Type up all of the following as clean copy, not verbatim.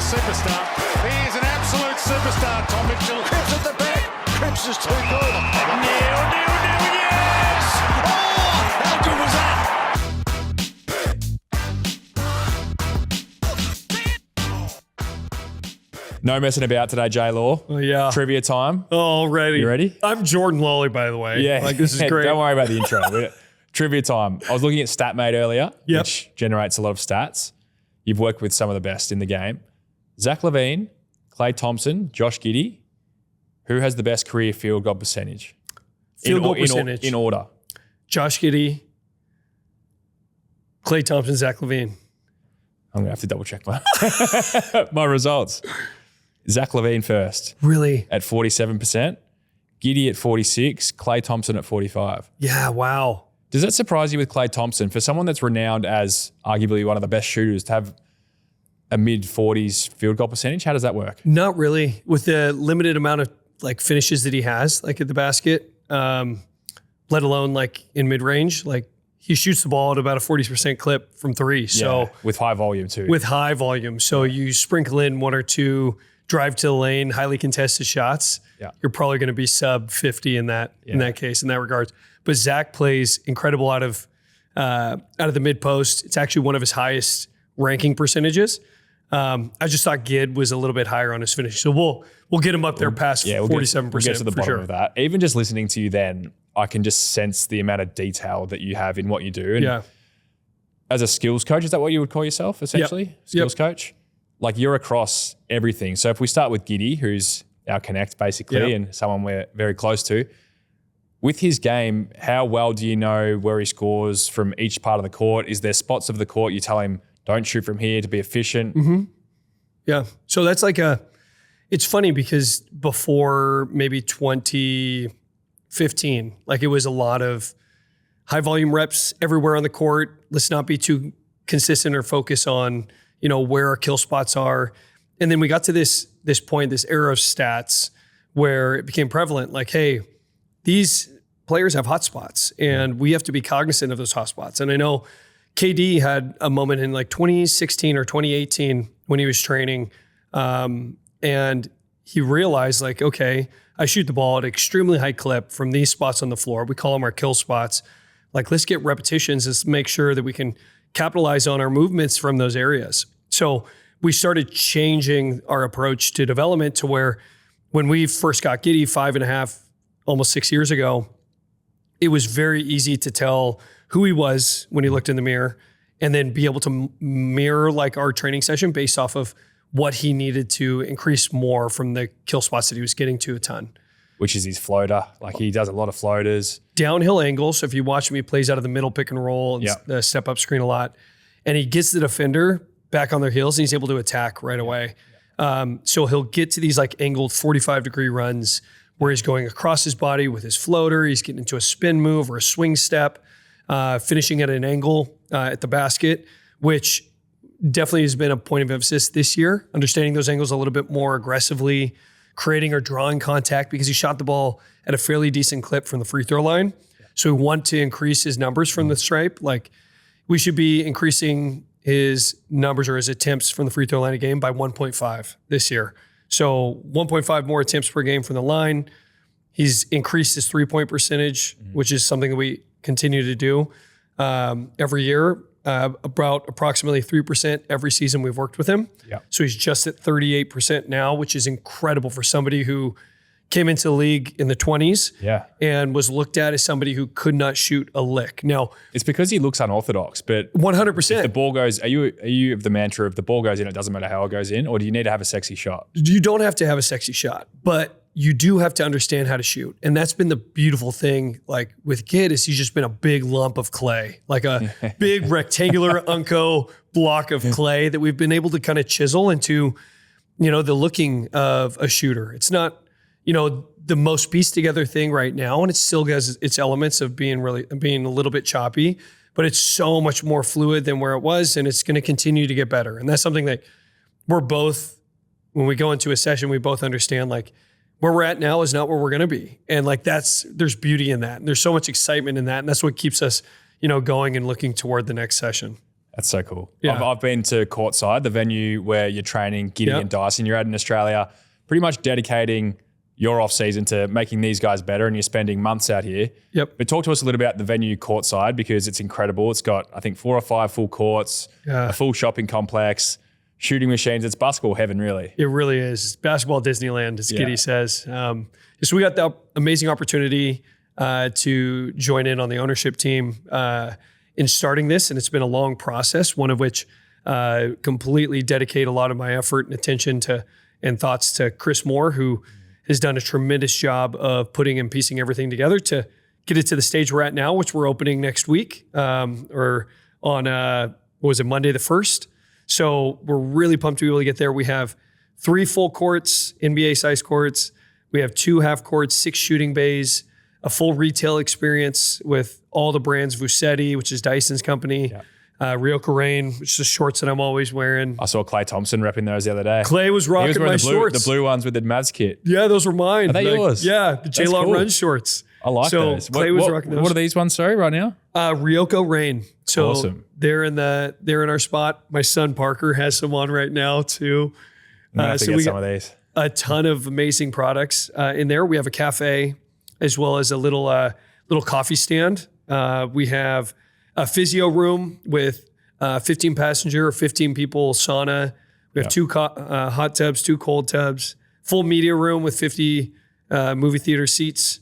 superstar. He is an absolute superstar, Tom Mitchell. Cripps at the back. Cripps is too good. Yes! Oh, how good was that? No messing about today, J-Law. Oh, yeah. Trivia time. Already. You ready? I'm Jordan Lawley, by the way. Yeah. Like, this is great. Don't worry about the intro. Trivia time. I was looking at StatMate earlier, Yep. which generates a lot of stats. You've worked with some of the best in the game. Zach LaVine, Klay Thompson, Josh Giddey. Who has the best career field goal percentage? Field goal percentage. In order. Josh Giddey, Klay Thompson, Zach LaVine. I'm going to have to double check my results. Zach LaVine first Really? at 47%. Giddey at 46%. Klay Thompson at 45%. Yeah, wow. Does that surprise you with Klay Thompson? For someone that's renowned as arguably one of the best shooters to have a mid-40s field goal percentage, how does that work? Not really. With the limited amount of like finishes that he has, like at the basket, let alone like in mid-range, like he shoots the ball at about a 40% clip from three. So Yeah, with high volume too. with high volume. So you sprinkle in one or two drive to the lane, highly contested shots. Yeah. You're probably going to be sub 50 in that case, in that regard. But Zach plays incredible out of the mid post. It's actually one of his highest ranking percentages. I just thought Gid was a little bit higher on his finish. So we'll get him up there past 47%. We'll get to the bottom of that. Even just listening to you then, I can just sense the amount of detail that you have in what you do. And as a skills coach, is that what you would call yourself essentially? Skills coach? Like you're across everything. So if we start with Giddey, who's our connect basically and someone we're very close to, with his game, how well do you know where he scores from each part of the court? Is there spots of the court you tell him, don't shoot from here to be efficient? Mm-hmm. Yeah. So that's like it's funny because before maybe 2015, like it was a lot of high volume reps everywhere on the court. Let's not be too consistent or focus on, where our kill spots are. And then we got to this point, this era of stats where it became prevalent. Like, hey, these players have hot spots and we have to be cognizant of those hot spots. And I know KD had a moment in like 2016 or 2018 when he was training and he realized like, okay, I shoot the ball at an extremely high clip from these spots on the floor. We call them our kill spots. Like, let's get repetitions. Let's make sure that we can capitalize on our movements from those areas. So we started changing our approach to development to where when we first got Giddey 5.5, almost 6 years ago, it was very easy to tell who he was when he looked in the mirror and then be able to mirror like our training session based off of what he needed to increase more from the kill spots that he was getting to a ton. Which is his floater. Like he does a lot of floaters. Downhill angles. So if you watch him, he plays out of the middle pick and roll and the step up screen a lot. And he gets the defender back on their heels and he's able to attack right away. So he'll get to these like angled 45-degree runs where he's going across his body with his floater. He's getting into a spin move or a swing step, finishing at an angle at the basket, which definitely has been a point of emphasis this year, understanding those angles a little bit more aggressively, creating or drawing contact because he shot the ball at a fairly decent clip from the free throw line. So we want to increase his numbers from the stripe. Like we should be increasing his numbers or his attempts from the free throw line a game by 1.5 this year. So 1.5 more attempts per game from the line. He's increased his 3-point percentage, which is something that we continue to do every year, about approximately 3% every season we've worked with him. Yeah. So he's just at 38% now, which is incredible for somebody who came into the league in the 20s and was looked at as somebody who could not shoot a lick. Now, it's because he looks unorthodox, but 100%. If the ball goes, are you of the mantra of the ball goes in, it doesn't matter how it goes in, or do you need to have a sexy shot? You don't have to have a sexy shot, but you do have to understand how to shoot. And that's been the beautiful thing, like with Gid, is he's just been a big lump of clay, like a big rectangular Unco block of clay that we've been able to kind of chisel into, the looking of a shooter. It's not, the most pieced together thing right now, and it still has its elements of being a little bit choppy, but it's so much more fluid than where it was, and it's going to continue to get better. And that's something that we're both, when we go into a session, we both understand like where we're at now is not where we're going to be. And like there's beauty in that. And there's so much excitement in that. And that's what keeps us, going and looking toward the next session. That's so cool. Yeah. I've been to Courtside, the venue where you're training Gideon and Dyson. You're out in Australia, pretty much dedicating your off season to making these guys better, and you're spending months out here. Yep. But talk to us a little about the venue Courtside, because it's incredible. It's got, I think, 4 or 5 full courts, a full shopping complex, shooting machines. It's basketball heaven, really. It really is. It's basketball Disneyland, as Giddy says. So we got the amazing opportunity to join in on the ownership team in starting this, and it's been a long process, one of which completely dedicate a lot of my effort and attention to and thoughts to Chris Moore, who has done a tremendous job of putting and piecing everything together to get it to the stage we're at now, which we're opening next week or on, Monday the 1st. So we're really pumped to be able to get there. We have 3 full courts, NBA-sized courts. We have 2 half courts, 6 shooting bays, a full retail experience with all the brands, Vucetti, which is Dyson's company, Ryoko Rain, which is the shorts that I'm always wearing. I saw Klay Thompson repping those the other day. Klay was rocking my shorts. The blue ones with the Mavs kit. Yeah, those were mine. Are they yours? Yeah, the J-Law cool. Run shorts. I like those. Klay was rocking those. What are these ones, sorry, right now? Ryoko Rain. So awesome. They're in our spot. My son Parker has some on right now too. I'm gonna have to get some of these. A ton of amazing products in there. We have a cafe as well as a little coffee stand. We have a physio room with 15 passenger or 15 people sauna. We have 2 hot tubs, 2 cold tubs, full media room with 50 movie theater seats.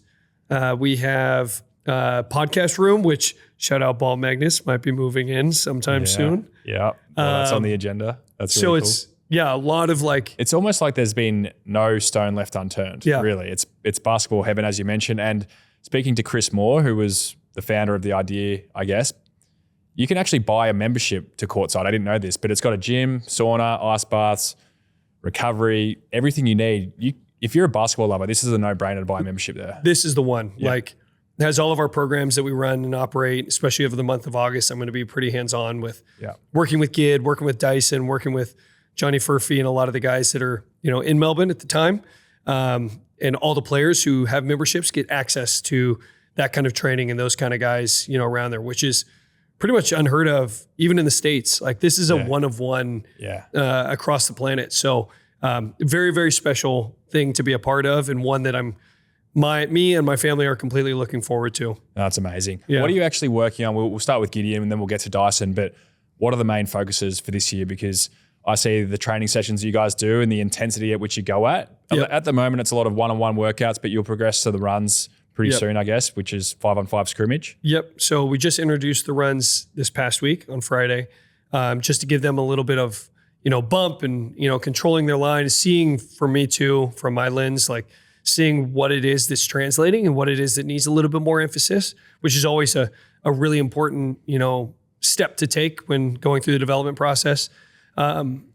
We have a podcast room, which shout out Ball Magnus might be moving in sometime soon. Yeah, well, that's on the agenda. That's really cool. It's a lot of It's almost like there's been no stone left unturned. Yeah. Really, it's basketball heaven, as you mentioned. And speaking to Chris Moore, who was the founder of the idea, I guess, you can actually buy a membership to Courtside. I didn't know this, but it's got a gym, sauna, ice baths, recovery, everything you need. If you're a basketball lover, this is a no-brainer to buy a membership there. This is the one. Yeah. It has all of our programs that we run and operate, especially over the month of August. I'm going to be pretty hands-on with working with Gid, working with Dyson, working with Johnny Furphy and a lot of the guys that are, in Melbourne at the time. And all the players who have memberships get access to that kind of training and those kind of guys, around there, which is pretty much unheard of, even in the States. This is a one of one across the planet. So very, very special thing to be a part of, and one that me and my family are completely looking forward to. That's amazing. Yeah. What are you actually working on? We'll start with Gideon and then we'll get to Dyson, but what are the main focuses for this year? Because I see the training sessions you guys do and the intensity at which you go at. Yep. At the moment, it's a lot of one-on-one workouts, but you'll progress to the runs pretty soon, I guess, which is 5-on-5 scrimmage. Yep. So we just introduced the runs this past week on Friday, just to give them a little bit of, bump and, controlling their line, seeing for me too, from my lens, seeing what it is that's translating and what it is that needs a little bit more emphasis, which is always a really important, step to take when going through the development process.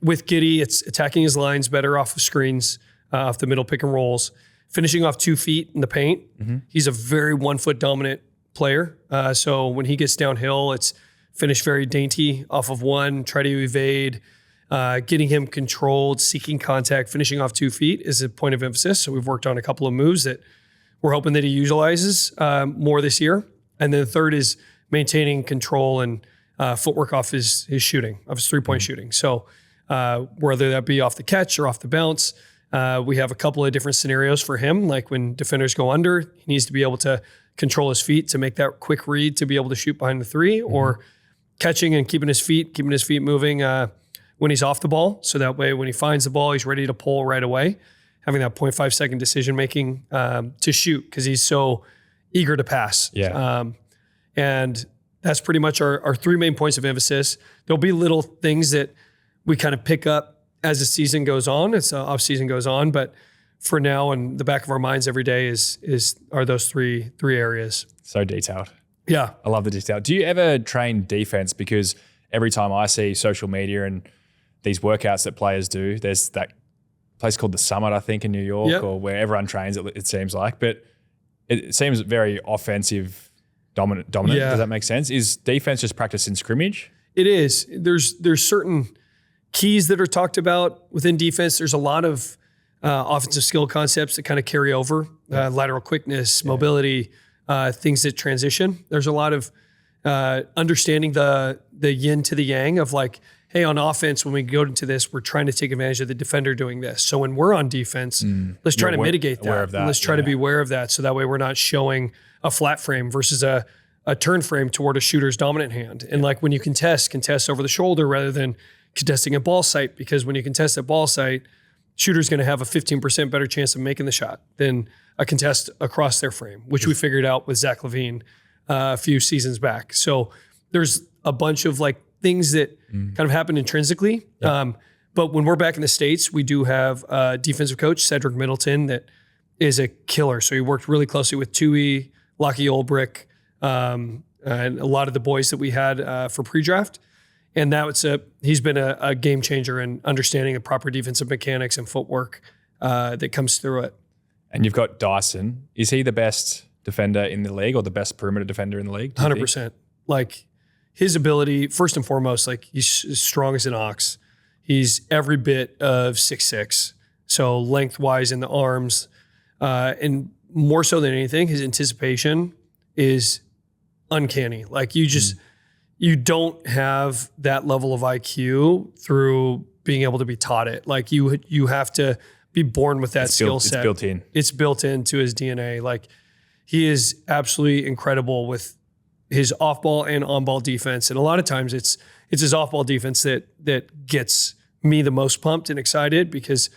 With Giddy, it's attacking his lines better off of screens, off the middle pick and rolls, finishing off 2 feet in the paint. Mm-hmm. He's a very 1 foot dominant player. So when he gets downhill, it's finish very dainty off of 1, try to evade, getting him controlled, seeking contact, finishing off 2 feet is a point of emphasis. So we've worked on a couple of moves that we're hoping that he utilizes more this year. And then the third is maintaining control and footwork off his shooting, of his 3-point shooting. So whether that be off the catch or off the bounce, we have a couple of different scenarios for him. Like when defenders go under, he needs to be able to control his feet to make that quick read to be able to shoot behind the 3, or catching and keeping his feet moving when he's off the ball. So that way, when he finds the ball, he's ready to pull right away, having that 0.5 second decision making to shoot because he's so eager to pass. Yeah. And that's pretty much our 3 main points of emphasis. There'll be little things that we kind of pick up as the season goes on, as the off season goes on. But for now, in the back of our minds every day are those three areas. So detailed. Yeah. I love the detail. Do you ever train defense? Because every time I see social media and these workouts that players do, there's that place called the Summit, I think, in New York, or where everyone trains, it seems like. But it seems very offensive, dominant. Yeah. Does that make sense? Is defense just practice in scrimmage? It is. There's certain keys that are talked about within defense. There's a lot of offensive skill concepts that kind of carry over, lateral quickness, mobility, things that transition. There's a lot of understanding the yin to the yang of like, hey, on offense, when we go into this, we're trying to take advantage of the defender doing this. So when we're on defense, let's try to mitigate that. Let's try to be aware of that. So that way we're not showing a flat frame versus a turn frame toward a shooter's dominant hand. And like when you contest over the shoulder rather than contesting at ball site, because when you contest at ball site, shooter's going to have a 15% better chance of making the shot than a contest across their frame, which we figured out with Zach LaVine a few seasons back. So there's a bunch of like things that kind of happen intrinsically. But when we're back in the States, we do have a defensive coach, Cedric Middleton, that is a killer. So he worked really closely with Tui, Lockie Olbrick, and a lot of the boys that we had for pre-draft. And he's been a game changer in understanding the proper defensive mechanics and footwork that comes through it. And you've got Dyson. Is he the best defender in the league or the best perimeter defender in the league? 100%. Like his ability, first and foremost, like he's as strong as an ox. He's every bit of 6'6". So lengthwise in the arms. And more so than anything, his anticipation is uncanny. Like you don't have that level of IQ through being able to be taught it. Like you have to be born with that skill set. It's built in. It's built into his DNA. Like he is absolutely incredible with his off-ball and on-ball defense. And a lot of times it's his off-ball defense that gets me the most pumped and excited because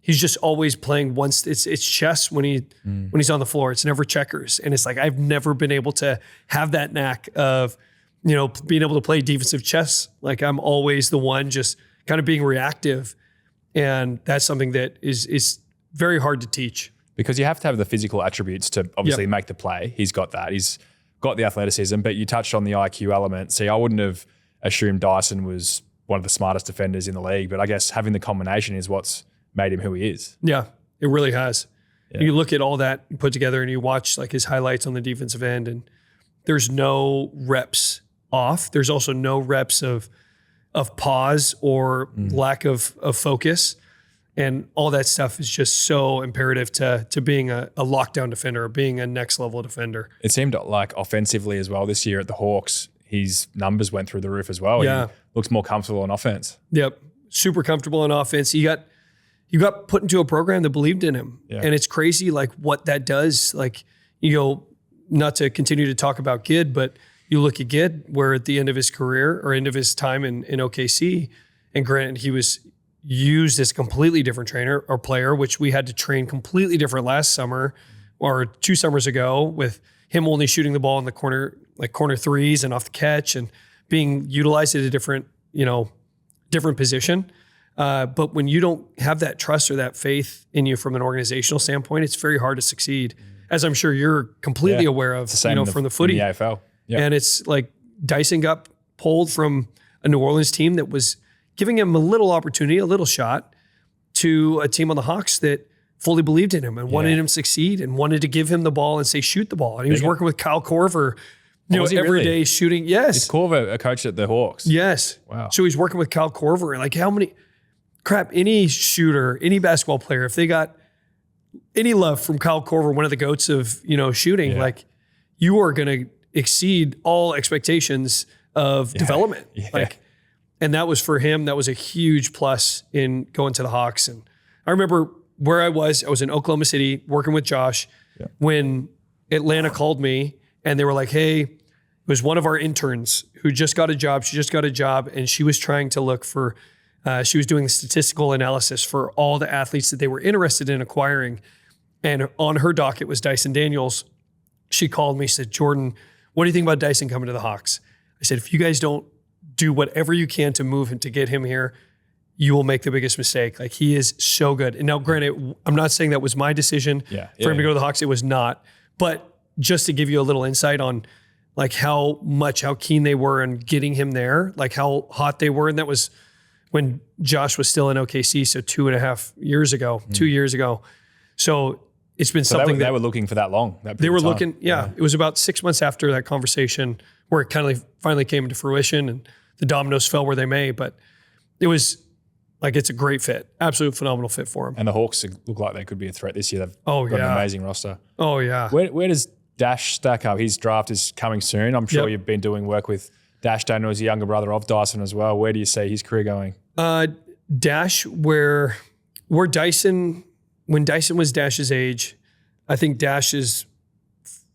he's just always playing it's chess when he's on the floor. It's never checkers. And it's like I've never been able to have that knack of, being able to play defensive chess. Like I'm always the one just kind of being reactive. And that's something that is very hard to teach. Because you have to have the physical attributes to obviously make the play. He's got that. He's got the athleticism, but you touched on the IQ element. See, I wouldn't have assumed Dyson was one of the smartest defenders in the league, but I guess having the combination is what's made him who he is. Yeah, it really has. Yeah. You look at all that put together and you watch like his highlights on the defensive end and there's no reps off. There's also no reps of pause or lack of focus. And all that stuff is just so imperative to being a lockdown defender or being a next level defender. It seemed like offensively as well this year at the Hawks, his numbers went through the roof as well. Yeah. He looks more comfortable on offense. Yep. Super comfortable on offense. You got put into a program that believed in him. Yeah. And it's crazy like what that does. Like, not to continue to talk about Gid, but you look at Gid, where at the end of his career or end of his time in OKC, and granted, he was used as a completely different trainer or player, which we had to train completely different last summer or 2 summers ago with him only shooting the ball in the corner, like corner threes and off the catch and being utilized at a different position. But when you don't have that trust or that faith in you from an organizational standpoint, it's very hard to succeed, as I'm sure you're completely aware of, from the footy. In the AFL. Yep. And it's like Dyson got pulled from a New Orleans team that was giving him a little opportunity, a little shot, to a team on the Hawks that fully believed in him and wanted him to succeed and wanted to give him the ball and say, shoot the ball. And he was working with Kyle Korver, every day shooting. Yes. Is Korver a coach at the Hawks? Yes. Wow. So he's working with Kyle Korver. And like any shooter, any basketball player, if they got any love from Kyle Korver, one of the GOATs of, shooting, like you are going to exceed all expectations of development. Yeah. And that was for him. That was a huge plus in going to the Hawks. And I remember where I was in Oklahoma City working with Josh when Atlanta called me and they were like, hey, it was one of our interns who just got a job. She just got a job and she was trying to look for, she was doing the statistical analysis for all the athletes that they were interested in acquiring. And on her docket was Dyson Daniels. She called me, said, Jordan, what do you think about Dyson coming to the Hawks? I said, if you guys don't do whatever you can to move him, to get him here, you will make the biggest mistake. Like he is so good. And now granted, I'm not saying that was my decision for him to go to the Hawks. It was not. But just to give you a little insight on like how keen they were in getting him there, like how hot they were. And that was when Josh was still in OKC. So 2.5 years ago, 2 years ago. So it's been something they were looking for that long. They were looking, It was about 6 months after that conversation where it kind of finally came into fruition and the dominoes fell where they may. But it was like, it's a great fit, absolute phenomenal fit for him. And the Hawks look like they could be a threat this year. They've got an amazing roster. Oh yeah. Where does Dash stack up? His draft is coming soon. I'm sure you've been doing work with Dash Daniel, as a younger brother of Dyson as well. Where do you see his career going? Dash, where Dyson, when Dyson was Dash's age, I think Dash is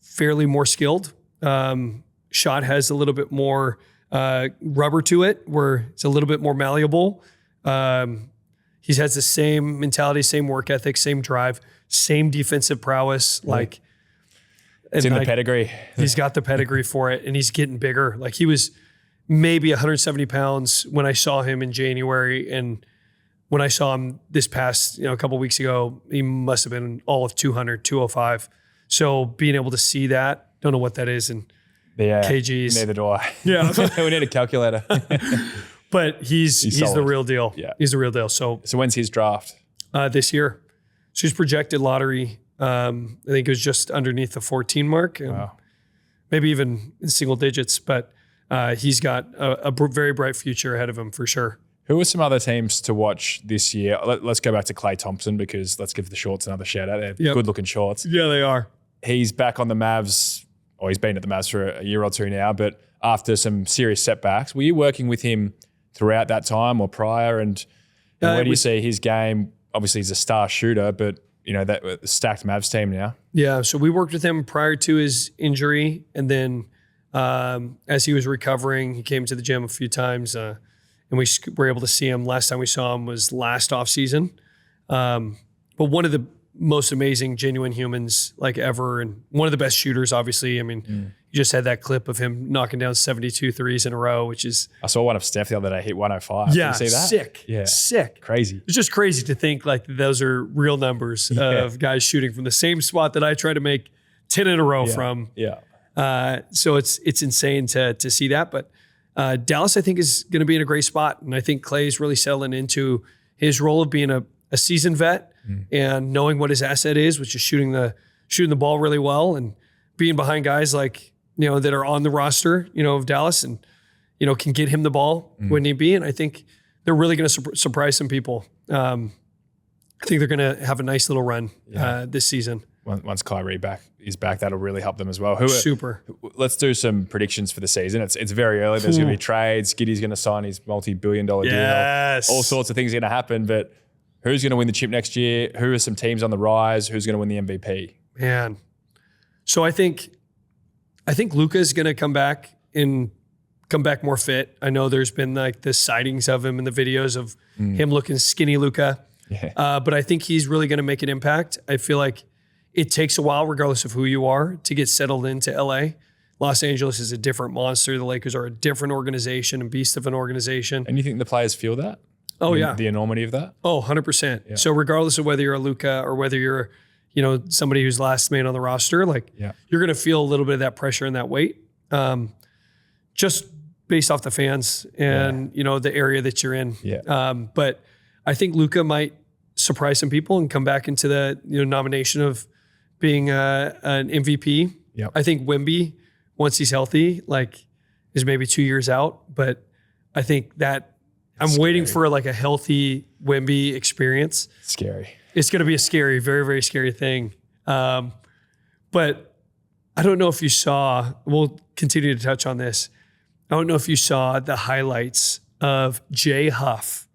fairly more skilled. Shot has a little bit more rubber to it, where it's a little bit more malleable. He has the same mentality, same work ethic, same drive, same defensive prowess. Like, it's in the pedigree. He's got the pedigree for it, and he's getting bigger. Like, he was maybe 170 pounds when I saw him in January, and when I saw him this past, a couple of weeks ago, he must have been all of 200, 205. So being able to see that, don't know what that is in kgs. Neither do I. Yeah. We need a calculator. But he's the real deal. Yeah. He's the real deal. So when's his draft? This year. So he's projected lottery. I think it was just underneath the 14 mark. Wow. Maybe even in single digits. But he's got a very bright future ahead of him for sure. Who are some other teams to watch this year? Let's go back to Klay Thompson, because let's give the shorts another shout out. They're good-looking shorts. Yeah, they are. He's back on the Mavs, or he's been at the Mavs for a year or two now, but after some serious setbacks. Were you working with him throughout that time or prior? And where do you see his game? Obviously, he's a star shooter, but that stacked Mavs team now. Yeah, so we worked with him prior to his injury, and then as he was recovering, he came to the gym a few times, and we were able to see him. Last time we saw him was last off season. But one of the most amazing, genuine humans like ever, and one of the best shooters, obviously. I mean, you just had that clip of him knocking down 72 threes in a row, which is... I saw one of Steph the other day hit 105. Yeah, Did you see that? Sick. Yeah. Sick. Crazy. It's just crazy to think like those are real numbers of guys shooting from the same spot that I try to make 10 in a row from. Yeah. So it's insane to see that. But Dallas, I think, is going to be in a great spot. And I think Klay's really settling into his role of being a seasoned vet and knowing what his asset is, which is shooting the ball really well and being behind guys like, that are on the roster, of Dallas, and, can get him the ball when need be. And I think they're really going to surprise some people. I think they're going to have a nice little run this season. Once Kyrie is back, that'll really help them as well. Let's do some predictions for the season. It's very early. There's going to be trades. Gideon's going to sign his multi-billion-dollar deal. All sorts of things are going to happen. But who's going to win the chip next year? Who are some teams on the rise? Who's going to win the MVP? Man. So I think Luka's going to come back more fit. I know there's been like the sightings of him in the videos of him looking skinny Luka. Yeah. But I think he's really going to make an impact. I feel like it takes a while, regardless of who you are, to get settled into LA. Los Angeles is a different monster. The Lakers are a different organization, a beast of an organization. And you think the players feel that? Oh, yeah. The enormity of that? Oh, 100%. Yeah. So regardless of whether you're a Luka or whether you're, somebody who's last man on the roster, you're going to feel a little bit of that pressure and that weight, just based off the fans and, the area that you're in. Yeah. But I think Luka might surprise some people and come back into the nomination of being an MVP. Yep. I think Wemby, once he's healthy, is maybe 2 years out. But I think that I'm waiting for a healthy Wemby experience. Scary. It's going to be a scary, very, very scary thing. But I don't know if you saw, we'll continue to touch on this. I don't know if you saw the highlights of Jay Huff.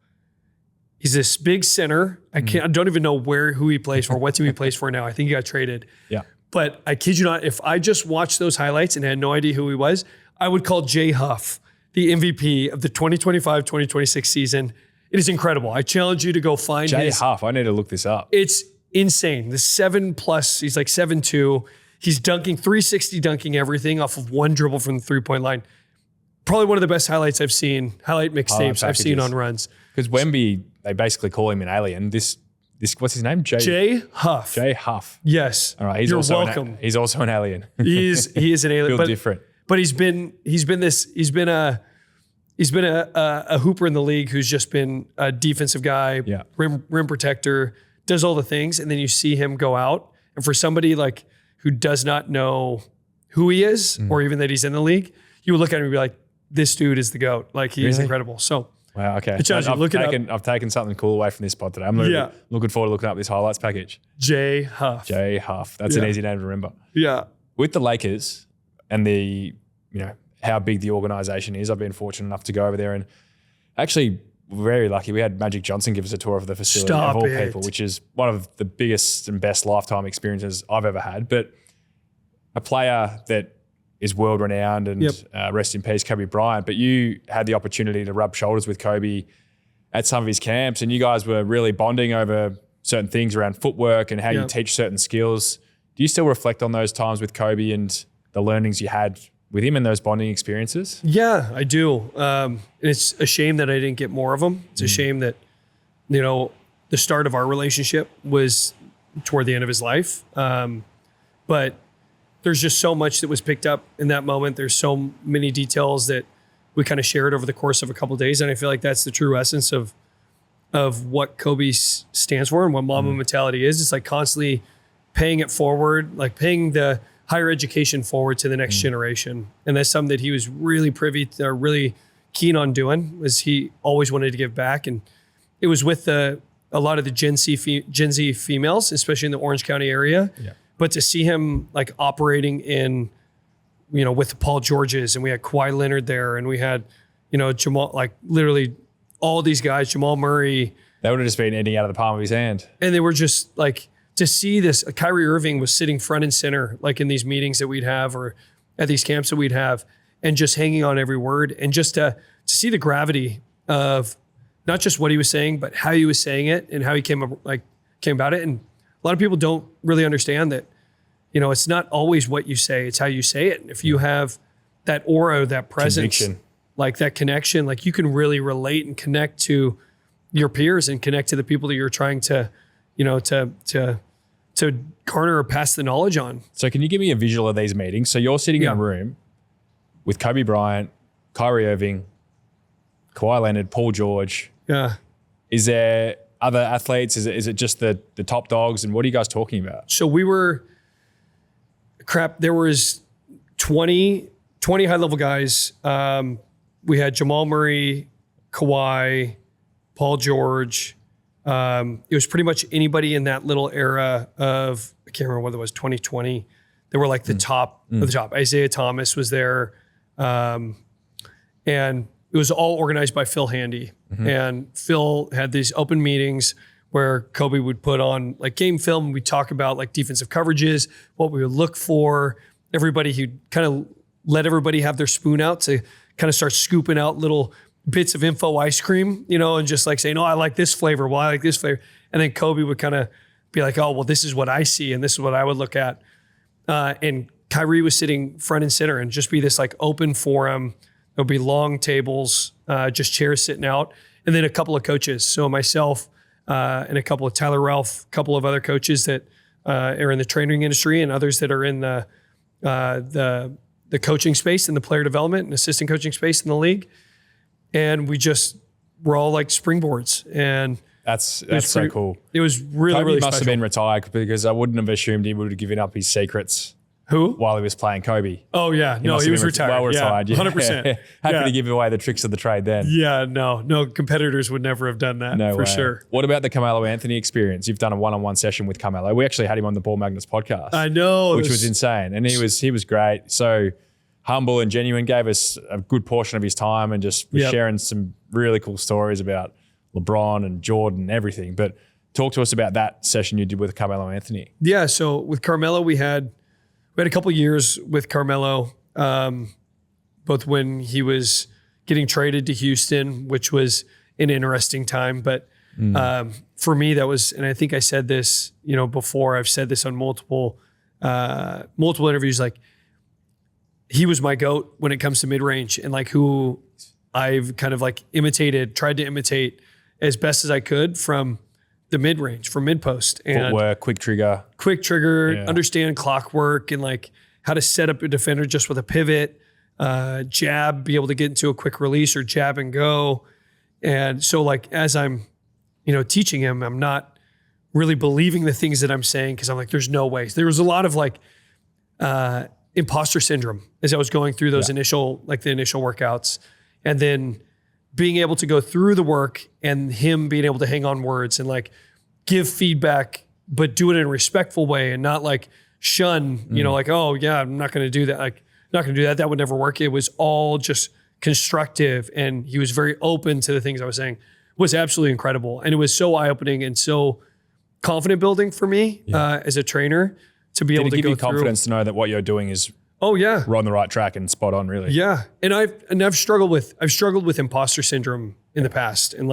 He's this big center. I don't even know who he plays for, what team he plays for now. I think he got traded. Yeah. But I kid you not, if I just watched those highlights and had no idea who he was, I would call Jay Huff the MVP of the 2025-2026 season. It is incredible. I challenge you to go find Jay Huff. I need to look this up. It's insane. The 7+, he's like 7'2". He's dunking, 360 dunking everything off of one dribble from the three-point line. Probably one of the best highlights I've seen, highlight mixtapes I've seen on runs. Because Wemby, they basically call him an alien. This what's his name? Jay Huff. Jay Huff. Yes. All right. You're welcome. He's also an alien. He is an alien. Feel different. But he's been a hooper in the league who's just been a defensive guy, rim protector, does all the things, and then you see him go out. And for somebody who does not know who he is or even that he's in the league, you would look at him and be like, this dude is the GOAT. He's incredible. So wow, okay. I've taken something cool away from this pod today. I'm looking forward to looking up this highlights package. Jay Huff. Jay Huff. That's an easy name to remember. Yeah. with the Lakers and how big the organization is, I've been fortunate enough to go over there and actually very lucky. We had Magic Johnson give us a tour of the facility of all people, which is one of the biggest and best lifetime experiences I've ever had. But a player that is world renowned and rest in peace, Kobe Bryant. But you had the opportunity to rub shoulders with Kobe at some of his camps, and you guys were really bonding over certain things around footwork and how you teach certain skills. Do you still reflect on those times with Kobe and the learnings you had with him and those bonding experiences? Yeah, I do. And it's a shame that I didn't get more of them. It's a shame that, the start of our relationship was toward the end of his life. But there's just so much that was picked up in that moment. There's so many details that we kind of shared over the course of a couple of days. And I feel like that's the true essence of what Kobe stands for and what Mamba mentality is. It's like constantly paying it forward, like paying the higher education forward to the next generation. And that's something that he was really really keen on doing, was he always wanted to give back. And it was with a lot of the Gen Z females, especially in the Orange County area. Yeah. But to see him like operating in, with the Paul Georges, and we had Kawhi Leonard there, and we had, Jamal, like literally all these guys, Jamal Murray. That would have just been ending out of the palm of his hand. And they were just like, to see this, Kyrie Irving was sitting front and center, like in these meetings that we'd have or at these camps that we'd have, and just hanging on every word, and just to see the gravity of not just what he was saying, but how he was saying it and how he came about it. And a lot of people don't really understand that, it's not always what you say, it's how you say it. And if you have that aura, that presence, conviction, like that connection, like you can really relate and connect to your peers and connect to the people that you're trying to, to garner or pass the knowledge on. So can you give me a visual of these meetings? So you're sitting in a room with Kobe Bryant, Kyrie Irving, Kawhi Leonard, Paul George. Yeah. Is there other athletes? Is it just the top dogs? And what are you guys talking about? So there was 20 high-level guys. We had Jamal Murray, Kawhi, Paul George. It was pretty much anybody in that little era of, I can't remember whether it was 2020. They were like the top of the top. Isaiah Thomas was there. And it was all organized by Phil Handy. And Phil had these open meetings where Kobe would put on like game film, and we'd talk about like defensive coverages, what we would look for. He'd kind of let everybody have their spoon out to kind of start scooping out little bits of info ice cream, and just like saying, oh, I like this flavor. Well, I like this flavor. And then Kobe would kind of be like, oh, well, this is what I see and this is what I would look at. And Kyrie was sitting front and center and just be this like open forum. There'll be long tables, just chairs sitting out, and then a couple of coaches. So myself and a couple of Tyler Ralph, a couple of other coaches that are in the training industry, and others that are in the coaching space and the player development and assistant coaching space in the league. And we're all like springboards, and that's so cool. It was really, Kobe really must special. have been retired, because I wouldn't have assumed he would have given up his secrets. Who? While he was playing Kobe. Oh yeah, he was retired. Well retired, yeah. 100%. Happy to give away the tricks of the trade then. Yeah, no competitors would never have done that. For sure. What about the Carmelo Anthony experience? You've done a one-on-one session with Carmelo. We actually had him on the Ball Magnets podcast. I know, which was insane, and he was great. So humble and genuine. Gave us a good portion of his time, and just was sharing some really cool stories about LeBron and Jordan and everything. But talk to us about that session you did with Carmelo Anthony. Yeah. So with Carmelo, we had a couple of years with Carmelo, both when he was getting traded to Houston, which was an interesting time. But for me, that was, and I think I said this, before. I've said this on multiple interviews. Like, he was my GOAT when it comes to mid-range, and like who I've kind of like tried to imitate as best as I could from the mid-range, from mid-post. And footwork, quick trigger, understand clockwork, and like how to set up a defender just with a pivot, jab, be able to get into a quick release or jab and go. And so like, as I'm, teaching him, I'm not really believing the things that I'm saying, because I'm like, there's no way. There was a lot of like imposter syndrome as I was going through those initial workouts, and then being able to go through the work and him being able to hang on words and like give feedback, but do it in a respectful way and not like shun, like, oh yeah, I'm not going to do that. Like, not going to do that. That would never work. It was all just constructive. And he was very open to the things I was saying. It was absolutely incredible. And it was so eye-opening and so confident building for me as a trainer to be able to go through. Did it give you confidence to know that what you're doing is we're on the right track and spot on, really? Yeah. And I've struggled with imposter syndrome in the past. And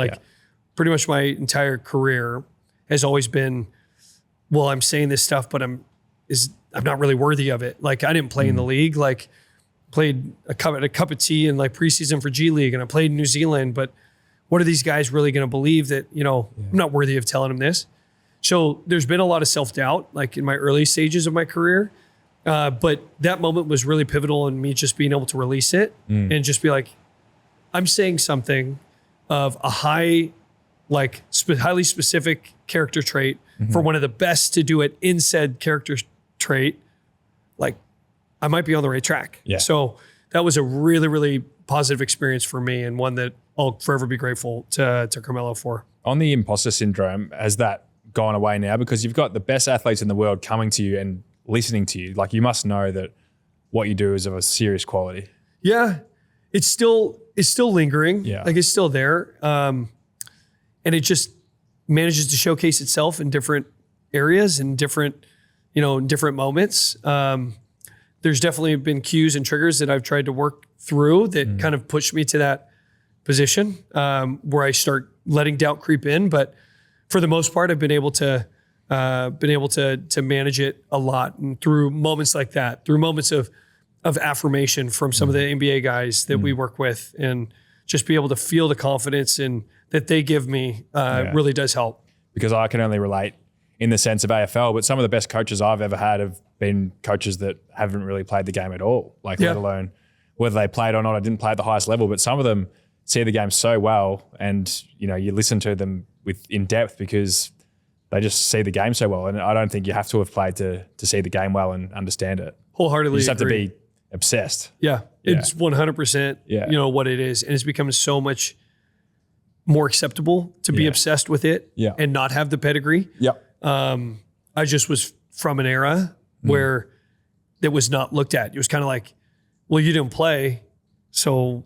pretty much my entire career has always been, well, I'm saying this stuff, but I'm not really worthy of it. Like, I didn't play in the league. Like, played a cup of tea in like preseason for G League, and I played in New Zealand. But what are these guys really going to believe that, I'm not worthy of telling them this? So there's been a lot of self-doubt, like in my early stages of my career. But that moment was really pivotal in me just being able to release it and just be like, I'm saying something of a highly specific character trait for one of the best to do it in said character trait. Like, I might be on the right track. Yeah. So that was a really, really positive experience for me, and one that I'll forever be grateful to Carmelo for. On the imposter syndrome, has that gone away now? Because you've got the best athletes in the world coming to you and listening to you. Like, you must know that what you do is of a serious quality. Yeah. It's still lingering. Yeah. Like, it's still there. And it just manages to showcase itself in different areas and different moments. There's definitely been cues and triggers that I've tried to work through that kind of push me to that position where I start letting doubt creep in. But for the most part, I've been able to manage it a lot, and through moments like that, through moments of affirmation from some of the NBA guys that we work with, and just be able to feel the confidence and that they give me really does help. Because I can only relate in the sense of AFL, but some of the best coaches I've ever had have been coaches that haven't really played the game at all, let alone whether they played or not. I didn't play at the highest level, but some of them see the game so well, and you listen to them in depth because they just see the game so well. And I don't think you have to have played to see the game well and understand it. Wholeheartedly, you just agree. have to be obsessed. Yeah, it's 100%. What it is, and it's become so much more acceptable to be obsessed with it and not have the pedigree. Yep. I just was from an era where it was not looked at. It was kind of like, well, you didn't play, so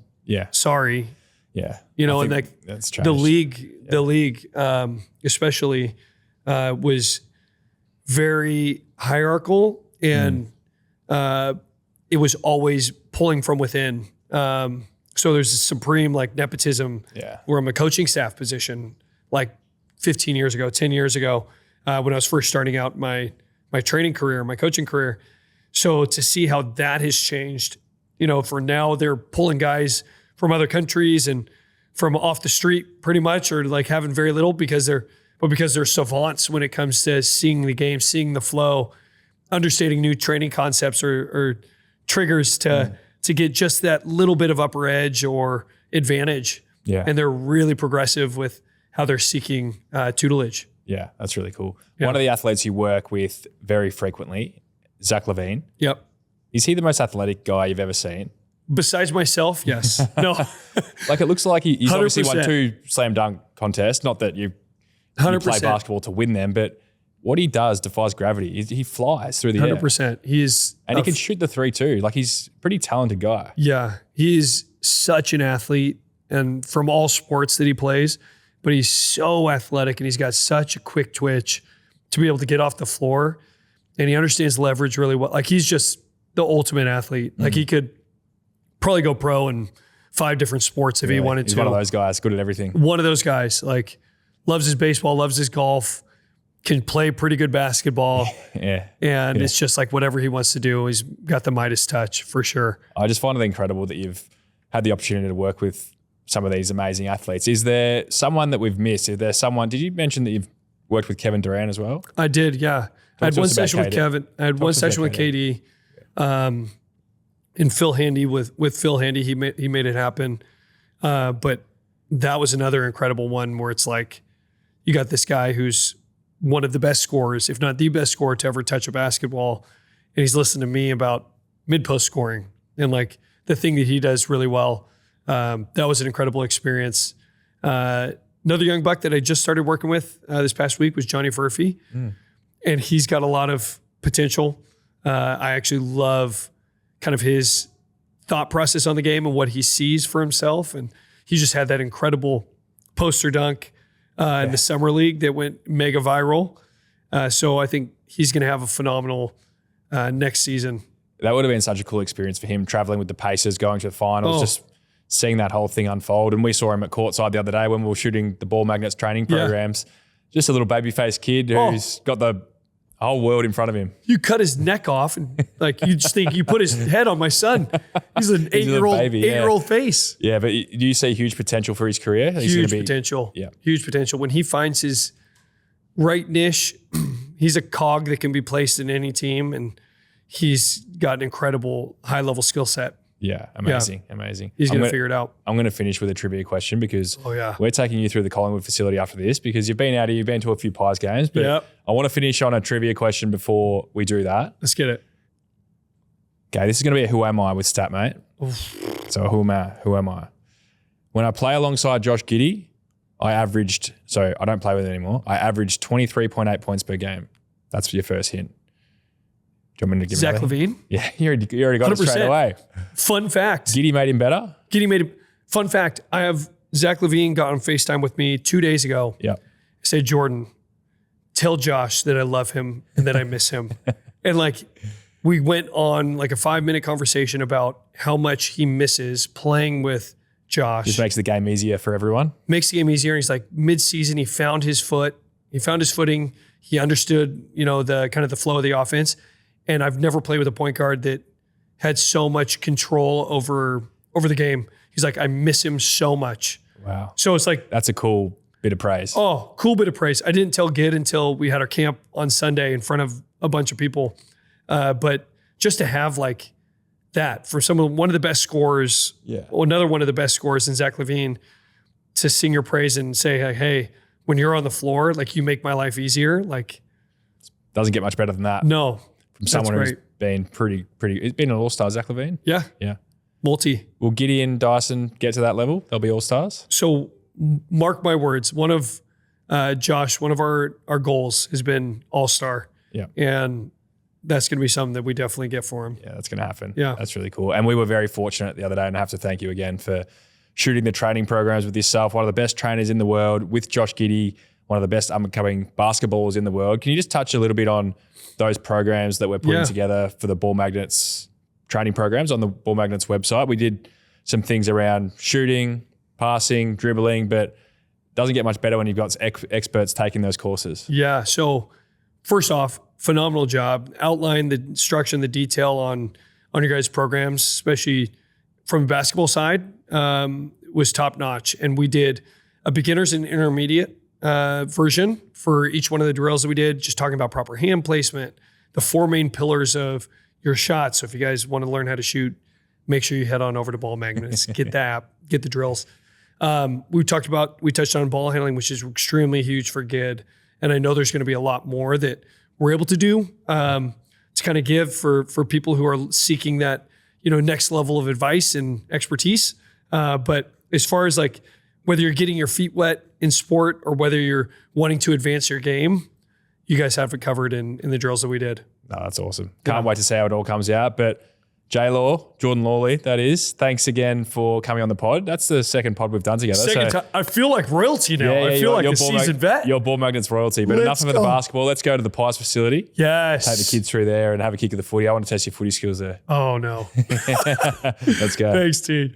sorry. Yeah. And like that's the league, especially was very hierarchical, and it was always pulling from within. So there's a supreme nepotism where I'm a coaching staff position, like 15 years ago, 10 years ago, when I was first starting out my training career, my coaching career. So to see how that has changed, for now they're pulling guys from other countries and from off the street pretty much, or having very little because they're savants when it comes to seeing the game, seeing the flow, understanding new training concepts or triggers to get just that little bit of upper edge or advantage. Yeah. And they're really progressive with how they're seeking tutelage. Yeah, that's really cool. Yeah. One of the athletes you work with very frequently, Zach LaVine. Yep. Is he the most athletic guy you've ever seen? Besides myself, yes. No. It looks like he's 100%. Obviously won 2 slam dunk contests. Not that you play basketball to win them, but what he does defies gravity. He flies through the 100%. air. And he can shoot the 3 too. He's a pretty talented guy. Yeah. He's such an athlete, and from all sports that he plays, but he's so athletic and he's got such a quick twitch to be able to get off the floor, and he understands leverage really well. He's just the ultimate athlete. He could probably go pro in 5 different sports if he wanted to. He's one of those guys, good at everything. One of those guys, loves his baseball, loves his golf, can play pretty good basketball. And it's just whatever he wants to do, he's got the Midas touch for sure. I just find it incredible that you've had the opportunity to work with some of these amazing athletes. Is there someone that we've missed? Is there someone, did you mention that you've worked with Kevin Durant as well? I did, yeah. I had one session with Kevin. I had one session with KD. And Phil Handy with Phil Handy, he made it happen. But that was another incredible one where it's you got this guy who's one of the best scorers, if not the best scorer to ever touch a basketball. And he's listening to me about mid-post scoring and the thing that he does really well. That was an incredible experience. Another young buck that I just started working with this past week was Johnny Furphy. And he's got a lot of potential. I actually love kind of his thought process on the game and what he sees for himself. And he just had that incredible poster dunk in the summer league that went mega viral. So I think he's going to have a phenomenal next season. That would have been such a cool experience for him, traveling with the Pacers, going to the finals, just seeing that whole thing unfold. And we saw him at Courtside the other day when we were shooting the Ball Magnets training programs. Just a little baby-faced kid who's got the whole world in front of him. You cut his neck off, and like you just think you put his head on my son. He's an eight-year-old face. Yeah, but do you see huge potential for his career? Huge potential. Yeah, huge potential. When he finds his right niche, he's a cog that can be placed in any team, and he's got an incredible high-level skill set. Yeah, amazing. He's going to figure it out. I'm going to finish with a trivia question because we're taking you through the Collingwood facility after this because you've been out here, you've been to a few Pies games, but I want to finish on a trivia question before we do that. Let's get it. Okay, this is going to be a who am I with stat, mate. So who am I? When I play alongside Josh Giddey, I don't play with it anymore. I averaged 23.8 points per game. That's your first hint. Do you want me to give Zach LaVine? Yeah, you already got 100%. It straight away. Fun fact. Giddey made him better? Fun fact. I have Zach LaVine got on FaceTime with me 2 days ago. Yeah. I said, Jordan, tell Josh that I love him and that I miss him. And like, we went on like a 5-minute conversation about how much he misses playing with Josh. Just makes the game easier for everyone. Makes the game easier. He's like mid-season, he found his footing. He understood, the kind of the flow of the offense. And I've never played with a point guard that had so much control over the game. He's like, I miss him so much. Wow. So it's like, that's a cool bit of praise. Oh, cool bit of praise. I didn't tell Gid until we had our camp on Sunday in front of a bunch of people. But just to have like that for one of the best scorers, another one of the best scorers in Zach LaVine, to sing your praise and say, hey, when you're on the floor, like you make my life easier. Like, doesn't get much better than that. No. From someone who's been pretty. It's been an all-star, Zach LaVine. Yeah. Multi. Will Gideon, Dyson get to that level? They'll be all-stars? So mark my words. One of Josh, one of our goals has been all-star. Yeah. And that's going to be something that we definitely get for him. Yeah, that's going to happen. Yeah. That's really cool. And we were very fortunate the other day, and I have to thank you again for shooting the training programs with yourself, one of the best trainers in the world, with Josh Giddey, one of the best up-and-coming basketballers in the world. Can you just touch a little bit on those programs that we're putting together for the Ball Magnets training programs on the Ball Magnets website? We did some things around shooting, passing, dribbling, but it doesn't get much better when you've got experts taking those courses. Yeah. So first off, phenomenal job. Outline the instruction, the detail on your guys' programs, especially from the basketball side, was top notch. And we did a beginners and intermediate version for each one of the drills that we did, just talking about proper hand placement, the 4 main pillars of your shot. So if you guys want to learn how to shoot, make sure you head on over to Ball Magnets, get the app, get the drills. We touched on ball handling, which is extremely huge for Gid. And I know there's going to be a lot more that we're able to do to kind of give for people who are seeking that, next level of advice and expertise. But as far as like, whether you're getting your feet wet in sport or whether you're wanting to advance your game, you guys have it covered in the drills that we did. No, that's awesome. Can't wait to see how it all comes out. But Jordan Lawley, that is. Thanks again for coming on the pod. That's the second pod we've done together. Second time. I feel like royalty now. Yeah, I feel like a seasoned vet. You're Ball Magnets royalty. But enough of the basketball. Let's go to the Pies facility. Yes. Take the kids through there and have a kick of the footy. I want to test your footy skills there. Oh, no. Let's go. Thanks, T.